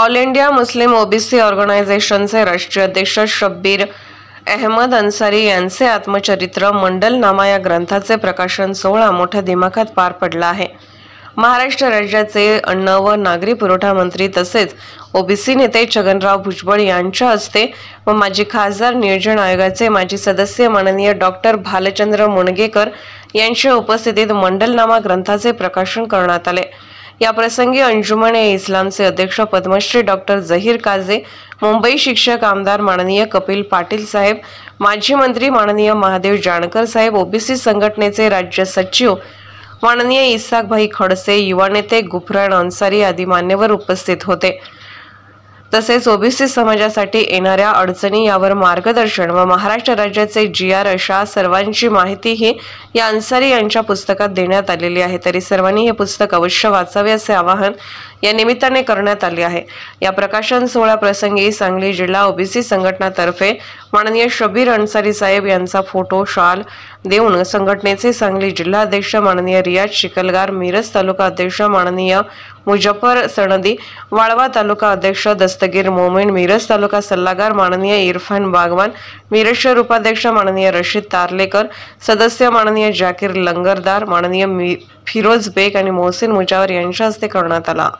All India Muslim OBC ऑर्गनायझेशनचे राष्ट्रीय अध्यक्ष शब्बीर अहमद अन्सारी यांचे आत्मचरित्र मंडलनामा या ग्रंथाचे प्रकाशन सोहळा मोठ्या दिमाखात पार पडला आहे। महाराष्ट्र राज्याचे अन्न व नागरी पुरवठा मंत्री तसेच ओबीसी नेते छगनराव भुजबळ यांच्या हस्ते व माजी खासदार नियोजन आयोगाचे माजी सदस्य माननीय डॉक्टर भालचंद्र मुणगेकर यांच्या उपस्थितीत मंडलनामा ग्रंथाचे प्रकाशन करण्यात आले। या प्रसंगी अंजुमन ए इस्लामचे अध्यक्ष पद्मश्री डॉक्टर झहीर काझी, मुंबई शिक्षक आमदार माननीय कपिल पाटील साहेब, माजी मंत्री माननीय महादेव जानकर साहेब, ओबीसी संघटनेचे राज्य सचिव माननीय इसाक भाई खडसे, युवा नेते गुफरान अन्सारी आदी मान्यवर उपस्थित होते। तसेच ओबीसी समाजासाठी येणाऱ्या अडचणी यावर मार्गदर्शन व महाराष्ट्र राज्याचे GR अशा सर्वांची माहितीही या अन्सारी यांच्या पुस्तकात देण्यात आलेली आहे। तरी सर्वांनी हे पुस्तक अवश्य वाचावे असे आवाहन या निमित्ताने करण्यात आले आहे। या प्रकाशन सोहळा प्रसंगी सांगली जिल्हा ओबीसी संघटनातर्फे माननीय शब्बीर अन्सारी साहेब यांचा फोटो शाल देऊन संघटनेचे सांगली जिल्हा अध्यक्ष माननीय रियाज शिकलगार, मिरज तालुका अध्यक्ष माननीय मुजफ्फर सनदी, वाळवा तालुका अध्यक्ष दस्तगीर मोमीन, मिरज तालुका सल्लागार माननीय इरफान बागवान, मिरज शहर उपाध्यक्ष माननीय रशीद तारलेकर, सदस्य माननीय जाकीर लंगरदार, माननीय फिरोज बेग आणि मोहसिन मुजावर यांच्या हस्ते करण्यात आला।